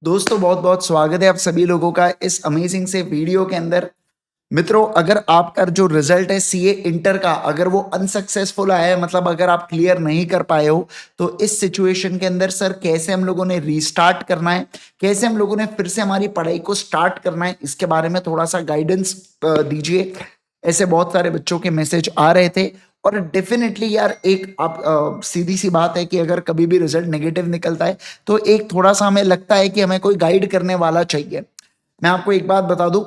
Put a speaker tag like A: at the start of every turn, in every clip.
A: दोस्तों बहुत बहुत स्वागत है आप सभी लोगों का इस अमेजिंग से वीडियो के अंदर। मित्रों, अगर आपका जो रिजल्ट है सीए इंटर का अगर वो अनसक्सेसफुल आया है, मतलब अगर आप क्लियर नहीं कर पाए हो, तो इस सिचुएशन के अंदर सर कैसे हम लोगों ने रीस्टार्ट करना है, कैसे हम लोगों ने फिर से हमारी पढ़ाई को स्टार्ट करना है, इसके बारे में थोड़ा सा गाइडेंस दीजिए। ऐसे बहुत सारे बच्चों के मैसेज आ रहे थे। और डेफिनेटली यार, एक आप सीधी सी बात है कि अगर कभी भी रिजल्ट नेगेटिव निकलता है तो एक थोड़ा सा हमें लगता है कि हमें कोई गाइड करने वाला चाहिए। मैं आपको एक बात बता दूं,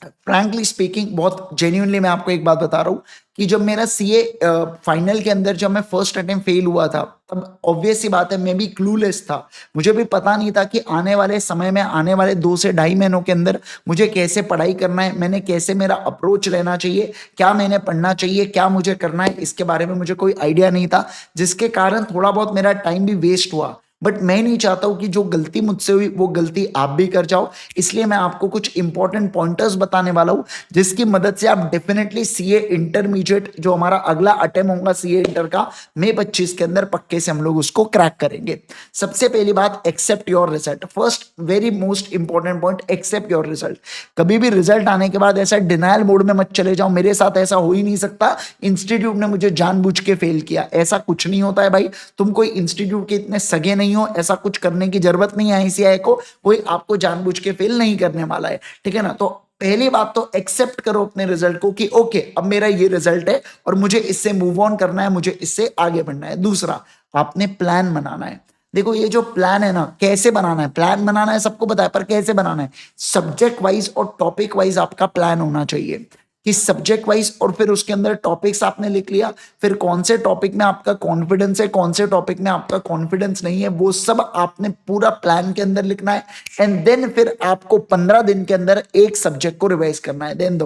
A: फ्रैंकली स्पीकिंग, बहुत जेन्युइनली मैं आपको एक बात बता रहा हूँ कि जब मेरा सीए फाइनल के अंदर जब मैं फर्स्ट अटेम्प्ट फेल हुआ था, तब ऑब्वियस सी बात है मैं भी क्लूलेस था। मुझे भी पता नहीं था कि आने वाले समय में, आने वाले 2 से ढाई महीनों के अंदर मुझे कैसे पढ़ाई करना है, मैंने कैसे मेरा अप्रोच रहना चाहिए, क्या मैंने पढ़ना चाहिए, क्या मुझे करना है, इसके बारे में मुझे कोई आइडिया नहीं था, जिसके कारण थोड़ा बहुत मेरा टाइम भी वेस्ट हुआ। बट मैं नहीं चाहता हूं कि जो गलती मुझसे हुई वो गलती आप भी कर जाओ। इसलिए मैं आपको कुछ इंपॉर्टेंट पॉइंटर्स बताने वाला हूं, जिसकी मदद से आप डेफिनेटली सीए इंटरमीडिएट जो हमारा अगला अटेम्प्ट होगा सीए इंटर का, मई 25 के अंदर पक्के से हम लोग उसको क्रैक करेंगे। सबसे पहली बात, accept your result. First very most important point, accept your result. कभी भी रिजल्ट आने के बाद ऐसा डिनायल मोड में मत चले जाओ, मेरे साथ ऐसा हो ही नहीं सकता, इंस्टीट्यूट ने मुझे जानबूझ के फेल किया। ऐसा कुछ नहीं होता है भाई। तुम कोई इंस्टीट्यूट के इतने सगे नहीं हो, ऐसा कुछ करने की जरूरत नहीं है। आईसीआई को कोई आपको जानबूझ के फेल नहीं करने वाला है, ठीक है ना। तो पहली बात तो एक्सेप्ट करो अपने रिजल्ट को कि ओके, अब मेरा ये रिजल्ट है और मुझे इससे मूव ऑन करना है, मुझे इससे आगे बढ़ना है। दूसरा, आपने प्लान बनाना है। देखो, ये जो प्लान है ना, कैसे बनाना है, प्लान बनाना है सबको पता है, पर कैसे बनाना है, सब्जेक्ट वाइज और टॉपिक वाइज आपका प्लान होना चाहिए कि सब्जेक्ट वाइज, और फिर उसके अंदर टॉपिक्स आपने लिख लिया, फिर कौन से टॉपिक में आपका कॉन्फिडेंस है, कौन से टॉपिक में आपका कॉन्फिडेंस नहीं है, वो सब आपने पूरा प्लान के अंदर लिखना है। एंड देन फिर आपको 15 दिन के अंदर एक सब्जेक्ट को रिवाइज करना है। देन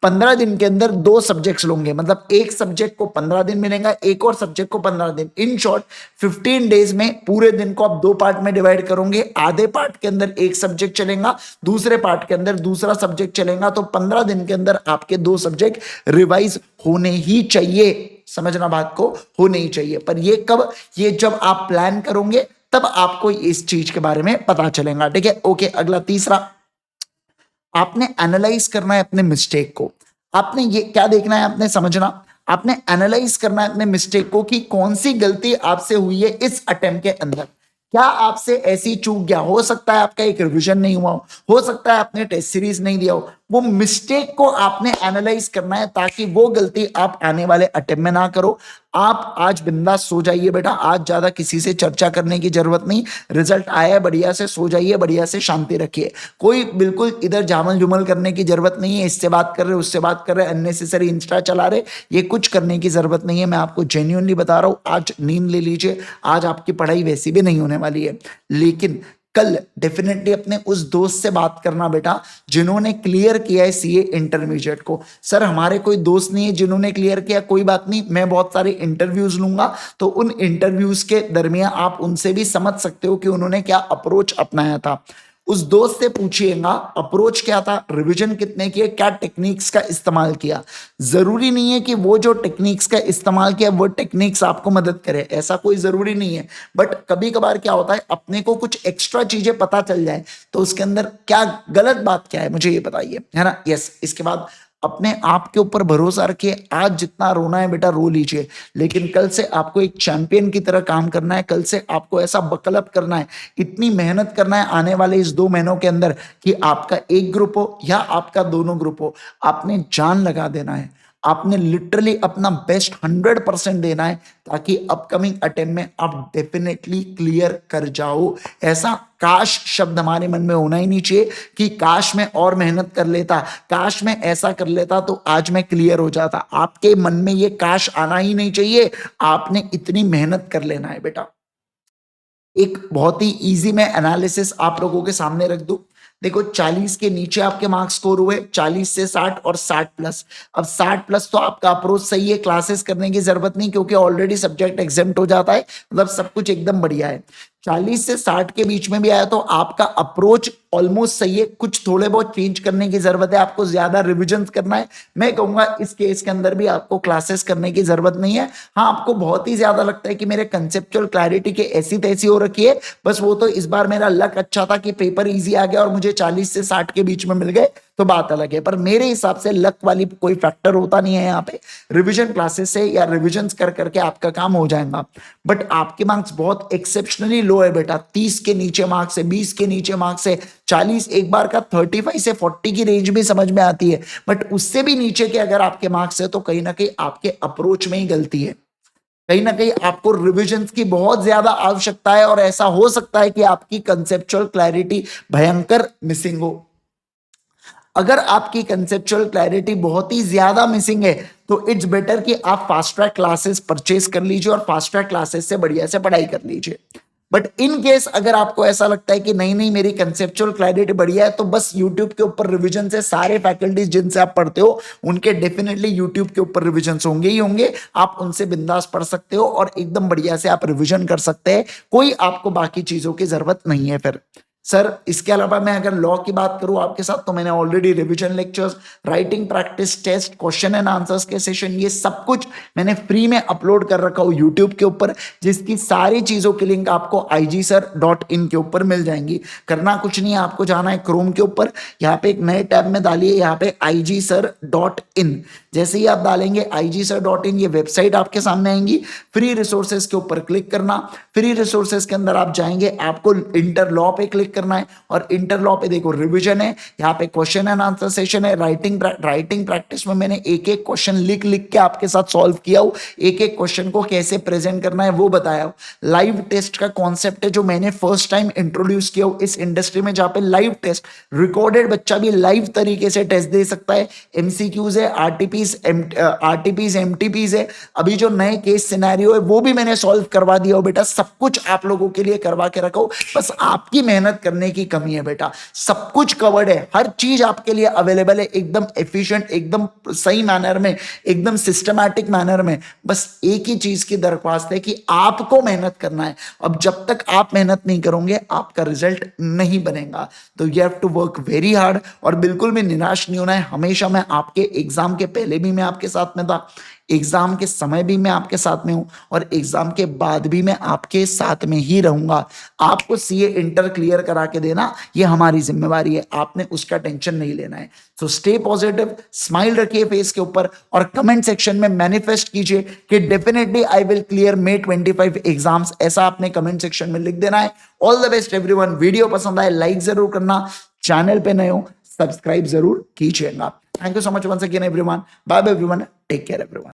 A: 15 दिन के अंदर 2 सब्जेक्ट्स लोगे, मतलब एक सब्जेक्ट को 15 दिन मिलेगा, एक और सब्जेक्ट को 15 दिन। इन शॉर्ट 15 डेज में पूरे दिन को आप 2 पार्ट में डिवाइड करोगे। आधे पार्ट के अंदर एक सब्जेक्ट चलेगा, दूसरे पार्ट के अंदर दूसरा सब्जेक्ट चलेगा। तो 15 दिन के अंदर आपके 2 सब्जेक्ट रिवाइज होने ही चाहिए। समझना बात को, होने ही चाहिए। पर ये कब, ये जब आप प्लान करोगे तब आपको इस चीज के बारे में पता चलेगा, ठीक है। ओके, अगला तीसरा, आपने एनालाइज करना है अपने मिस्टेक को। आपने ये क्या देखना है, आपने समझना, आपने एनालाइज करना है अपने मिस्टेक को कि कौन सी गलती आपसे हुई है इस अटेम्प्ट के अंदर। क्या आपसे ऐसी चूक गया, हो सकता है आपका एक रिवीजन नहीं हुआ हो सकता है आपने टेस्ट सीरीज नहीं दिया हो। वो मिस्टेक को आपने एनालाइज करना है ताकि वो गलती आप आने वाले अटेम्प्ट में ना करो। आप आज बिंदास सो जाइए बेटा, आज ज्यादा किसी से चर्चा करने की जरूरत नहीं। रिजल्ट आया है, बढ़िया से सो जाइए, बढ़िया से शांति रखिए। कोई बिल्कुल इधर जामल जुमल करने की जरूरत नहीं है, इससे बात कर रहे उससे बात कर रहे, अननेसेसरी इंस्टा चला रहे, ये कुछ करने की जरूरत नहीं है। मैं आपको जेन्युइनली बता रहा हूं, आज नींद ले लीजिए। आज आपकी पढ़ाई वैसी भी नहीं होने वाली है, लेकिन कल डेफिनेटली अपने उस दोस्त से बात करना बेटा जिन्होंने क्लियर किया है सीए इंटरमीडिएट को। सर हमारे कोई दोस्त नहीं है जिन्होंने क्लियर किया, कोई बात नहीं, मैं बहुत सारे इंटरव्यूज लूंगा, तो उन इंटरव्यूज के दरमियान आप उनसे भी समझ सकते हो कि उन्होंने क्या अप्रोच अपनाया था। उस दोस्त से पूछिएगा अप्रोच क्या था, रिवीजन कितने किए, क्या टेक्निक्स का इस्तेमाल किया। जरूरी नहीं है कि वो जो टेक्निक्स का इस्तेमाल किया वो टेक्निक्स आपको मदद करे, ऐसा कोई जरूरी नहीं है। बट कभी कभार क्या होता है, अपने को कुछ एक्स्ट्रा चीजें पता चल जाए तो उसके अंदर क्या गलत बात क्या है, मुझे ये बताइए, है ना। यस, इसके बाद अपने आप के ऊपर भरोसा रखिए। आज जितना रोना है बेटा रो लीजिए, लेकिन कल से आपको एक चैंपियन की तरह काम करना है। कल से आपको ऐसा बकलअप करना है, इतनी मेहनत करना है आने वाले इस 2 महीनों के अंदर कि आपका एक ग्रुप हो या आपका दोनों ग्रुप हो, आपने जान लगा देना है। आपने लिटरली अपना बेस्ट 100% देना है ताकि अपकमिंग अटेम्प्ट में आप डेफिनेटली क्लियर कर जाओ। ऐसा काश शब्द हमारे मन में होना ही नहीं चाहिए कि काश मैं और मेहनत कर लेता, काश मैं ऐसा कर लेता तो आज मैं क्लियर हो जाता। आपके मन में ये काश आना ही नहीं चाहिए। आपने इतनी मेहनत कर लेना है बेटा। एक बहुत ही इजी मैं एनालिसिस आप लोगों के सामने रख दूं। देखो, 40 के नीचे आपके मार्क्स स्कोर हुए, 40 से 60 और 60 प्लस। अब 60 प्लस तो आपका अप्रोच सही है, क्लासेस करने की जरूरत नहीं क्योंकि ऑलरेडी सब्जेक्ट एग्जाम्प्ट हो जाता है, मतलब सब कुछ एकदम बढ़िया है। 40 से 60 के बीच में भी आया तो आपका अप्रोच ऑलमोस्ट सही है, कुछ थोड़े बहुत चेंज करने की जरूरत है, आपको ज्यादा रिविजन करना है। मैं कहूंगा इस केस के अंदर भी आपको क्लासेस करने की जरूरत नहीं है। हाँ, आपको बहुत ही ज्यादा लगता है कि मेरे कंसेप्चुअल क्लैरिटी के ऐसी तैसी हो रखी है, बस वो तो इस बार मेरा लक अच्छा था कि पेपर इजी आ गया और मुझे 40 से 60 के बीच में मिल गए, तो बात अलग है। पर मेरे हिसाब से लक वाली कोई फैक्टर होता नहीं है यहाँ पे। रिवीजन क्लासेस से या रिवीजन कर करके आपका काम हो जाएगा। बट आपके मार्क्स बहुत एक्सेप्शनली लो है बेटा, 30 के नीचे मार्क्स है, 20 के नीचे मार्क्स है, 40, एक बार का 35 से 40 की रेंज भी समझ में आती है। बट उससे भी नीचे के अगर आपके मार्क्स है तो कहीं ना कहीं आपके अप्रोच में ही गलती है। कहीं ना कहीं आपको रिविजन्स की बहुत ज्यादा आवश्यकता है और ऐसा हो सकता है कि आपकी कंसेप्चुअल क्लैरिटी भयंकर मिसिंग हो। अगर आपकी कंसेप्चुअल क्लैरिटी बहुत ही ज्यादा मिसिंग है तो इट्स बेटर कि आप फास्ट ट्रैक क्लासेस परचेज कर लीजिए और फास्ट ट्रैक क्लासेस से बढ़िया से पढ़ाई कर लीजिए। बट इन केस अगर आपको ऐसा लगता है कि नहीं नहीं मेरी कंसेप्चुअल क्लैरिटी बढ़िया है, तो बस यूट्यूब के ऊपर रिवीजन से सारे फैकल्टीज जिनसे आप पढ़ते हो उनके डेफिनेटली यूट्यूब के ऊपर रिवीजन होंगे ही होंगे, आप उनसे बिंदास पढ़ सकते हो और एकदम बढ़िया से आप रिवीजन कर सकते हैं। कोई आपको बाकी चीजों की जरूरत नहीं है। फिर सर इसके अलावा मैं अगर लॉ की बात करूं आपके साथ, तो मैंने already revision lectures, writing practice test, question and answers के सेशन, ये सब कुछ मैंने फ्री में अपलोड कर रखा हूं यूट्यूब के ऊपर, जिसकी सारी चीजों की लिंक आपको igsir.in के ऊपर मिल जाएंगी। करना कुछ नहीं है, आपको जाना है क्रोम के ऊपर, यहाँ पे एक नए टैब में डालिए यहाँ पे igsir.in। जैसे ही आप डालेंगे igsir.in, ये वेबसाइट आपके सामने आएंगी। फ्री रिसोर्सेज के ऊपर क्लिक करना, फ्री रिसोर्सेज के अंदर आप जाएंगे, आपको इंटर लॉ पे क्लिक करना है और इंटर लॉ पे देखो रिवीजन है, यहाँ पे क्वेश्चन एंड आंसर सेशन है, राइटिंग प्रैक्टिस में मैंने एक एक क्वेश्चन लिख लिख के आपके साथ सॉल्व किया हूं, एक एक क्वेश्चन को कैसे प्रेजेंट करना है वो बताया हूं। लाइव टेस्ट का कॉन्सेप्ट है जो मैंने फर्स्ट टाइम इंट्रोड्यूस किया हूं इस इंडस्ट्री में, जहां पे लाइव टेस्ट, रिकॉर्डेड बच्चा भी लाइव तरीके से टेस्ट दे सकता है। एमसीक्यूज है, आरटीपीज एमटीपीज है, अभी जो नए केस सिनेरियो है वो भी मैंने सॉल्व करवा दिया हो बेटा। सब कुछ आप लोगों के लिए करवा के रखा हूं, बस आपकी मेहनत करने की कमी है बेटा। सब कुछ कवर्ड है, हर चीज आपके लिए अवेलेबल है, एकदम एफिशिएंट, एकदम सही मैनर में, एकदम सिस्टमैटिक मैनर में। बस एक ही चीज की दरख्वास्त है कि आपको मेहनत करना है। अब जब तक आप मेहनत नहीं करोगे आपका रिजल्ट नहीं बनेगा। तो you have to work very hard और बिल्कुल भी निराश नहीं होना है। हमेशा मैं आपके एग्जाम के पहले भी मैं आपके साथ में था, एग्जाम के समय भी मैं आपके साथ में हूं और एग्जाम के बाद भी मैं आपके साथ में ही रहूंगा। आपको सीए इंटर क्लियर करा के देना ये हमारी जिम्मेवारी है, आपने उसका टेंशन नहीं लेना है। सो स्टे पॉजिटिव, स्माइल रखिए फेस के ऊपर और कमेंट सेक्शन में मैनिफेस्ट कीजिए कि definitely I will clear may 25 exams, ऐसा आपने कमेंट सेक्शन में लिख देना है। All the best everyone. Video पसंद आए लाइक जरूर करना, चैनल पे नए हो सब्सक्राइब जरूर कीजिएगा। Thank you so much once again everyone. Bye bye everyone, take care everyone.